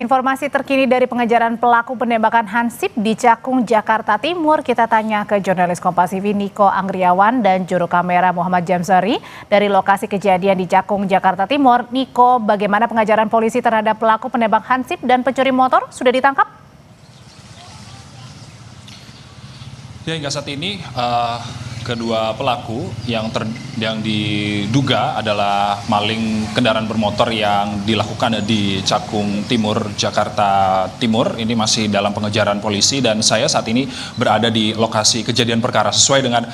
Informasi terkini dari pengejaran pelaku penembakan Hansip di Cakung, Jakarta Timur. Kita tanya ke jurnalis Kompas TV Niko Anggriawan dan juru kamera Muhammad Jamsari dari lokasi kejadian di Cakung, Jakarta Timur. Niko, bagaimana pengejaran polisi terhadap pelaku penembak Hansip dan pencuri motor? Sudah ditangkap? Ya, hingga saat ini kedua pelaku yang diduga adalah maling kendaraan bermotor yang dilakukan di Cakung Timur, Jakarta Timur. Ini masih dalam pengejaran polisi dan saya saat ini berada di lokasi kejadian perkara sesuai dengan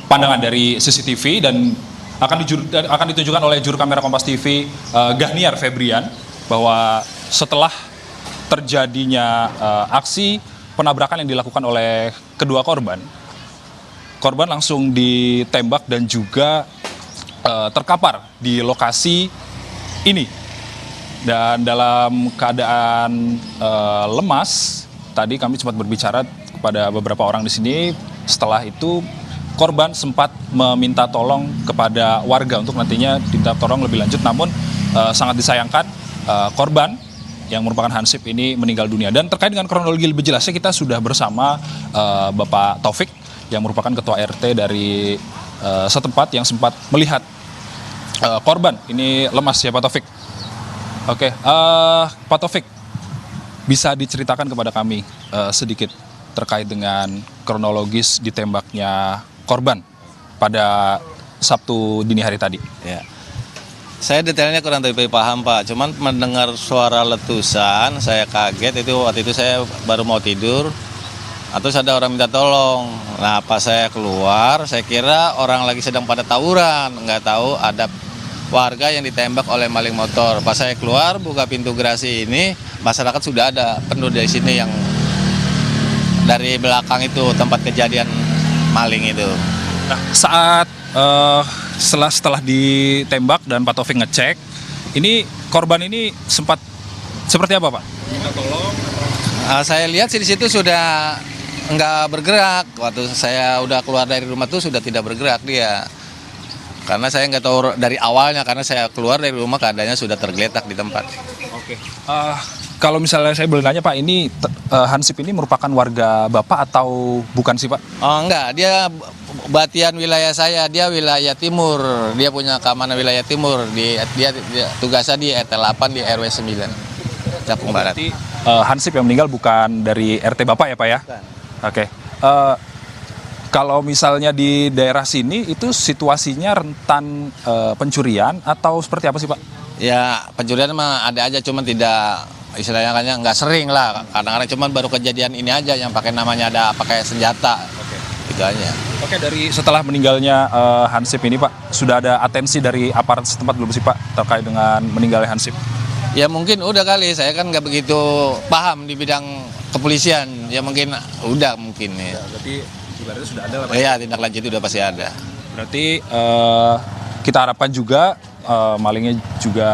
pandangan dari CCTV dan akan ditunjukkan oleh juru kamera Kompas TV Gahniar Febrian bahwa setelah terjadinya aksi penabrakan yang dilakukan oleh kedua korban langsung ditembak dan juga terkapar di lokasi ini. Dan dalam keadaan lemas, tadi kami sempat berbicara kepada beberapa orang di sini. Setelah itu korban sempat meminta tolong kepada warga untuk nantinya diminta tolong lebih lanjut. Namun sangat disayangkan korban yang merupakan Hansip ini meninggal dunia. Dan terkait dengan kronologi lebih jelasnya kita sudah bersama Bapak Taufik yang merupakan ketua RT dari setempat yang sempat melihat korban ini lemas ya Pak Taufik. Oke, Pak Taufik bisa diceritakan kepada kami sedikit terkait dengan kronologis ditembaknya korban pada Sabtu dini hari tadi. Ya. Saya detailnya kurang lebih paham Pak, cuman mendengar suara letusan saya kaget. Waktu itu saya baru mau tidur, atau ada orang minta tolong. Nah pas saya keluar saya kira orang lagi sedang pada tawuran, nggak tahu ada warga yang ditembak oleh maling motor. Pas saya keluar buka pintu gerasi ini, masyarakat sudah ada penuh dari sini yang dari belakang itu tempat kejadian maling itu. Nah saat setelah ditembak dan Pak Taufik ngecek, ini korban ini sempat seperti apa Pak? Minta tolong? Saya lihat sih di situ sudah nggak bergerak. Waktu saya udah keluar dari rumah tuh sudah tidak bergerak dia. Karena saya nggak tahu dari awalnya, karena saya keluar dari rumah keadaannya sudah tergeletak di tempat. Oke. Kalau misalnya saya boleh nanya Pak, ini Hansip ini merupakan warga Bapak atau bukan sih Pak? Oh enggak, dia batian wilayah saya, dia wilayah timur. Dia punya keamanan wilayah timur. Dia tugasnya di RT 8 di RW 9. Cakung Barat. Berarti Hansip yang meninggal bukan dari RT Bapak ya Pak ya? Bukan. Oke. Kalau misalnya di daerah sini itu situasinya rentan pencurian atau seperti apa sih Pak? Ya pencurian mah ada aja, cuman tidak istilahnya nggak sering lah. Kadang-kadang cuman baru kejadian ini aja yang pakai namanya ada pakai senjata. Oke. Itu aja. Oke, dari setelah meninggalnya Hansip ini Pak, sudah ada atensi dari aparat setempat belum sih Pak terkait dengan meninggalnya Hansip? Ya mungkin udah kali, saya kan nggak begitu paham di bidang kepolisian. Ya mungkin udah mungkin ya. Berarti ibaratnya sudah ada lah Pak? Iya, tindak lanjut udah pasti ada. Berarti kita harapkan juga malingnya juga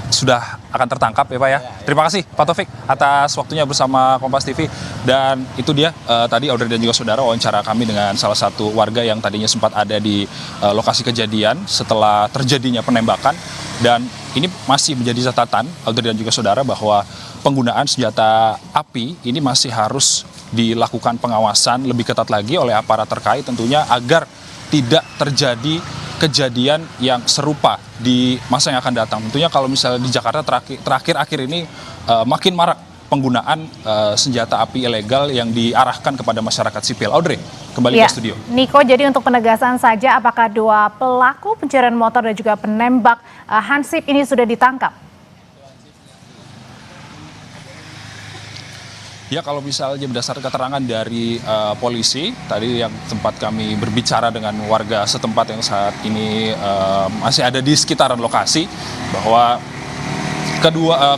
sudah akan tertangkap ya Pak ya. Terima kasih Pak Taufik atas waktunya bersama Kompas TV. Dan itu dia tadi Audrey dan juga saudara wawancara kami dengan salah satu warga yang tadinya sempat ada di lokasi kejadian setelah terjadinya penembakan. Dan ini masih menjadi catatan Audrey dan juga saudara bahwa penggunaan senjata api ini masih harus dilakukan pengawasan lebih ketat lagi oleh aparat terkait tentunya agar tidak terjadi kejadian yang serupa di masa yang akan datang. Tentunya kalau misalnya di Jakarta terakhir ini makin marak penggunaan senjata api ilegal yang diarahkan kepada masyarakat sipil. Audrey, kembali ke studio. Niko, jadi untuk penegasan saja, apakah dua pelaku pencurian motor dan juga penembak Hansip ini sudah ditangkap? Ya, kalau misalnya berdasarkan keterangan dari polisi, tadi yang tempat kami berbicara dengan warga setempat yang saat ini masih ada di sekitaran lokasi, bahwa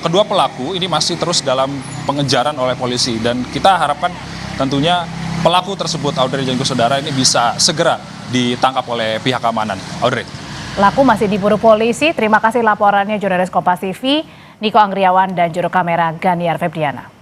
kedua pelaku ini masih terus dalam pengejaran oleh polisi. Dan kita harapkan tentunya pelaku tersebut, Audrey dan juga saudara, ini bisa segera ditangkap oleh pihak keamanan. Audrey. Pelaku masih diburu polisi. Terima kasih laporannya jurnalis Kompas TV, Niko Anggriawan dan juru kamera Gahniar Febriana.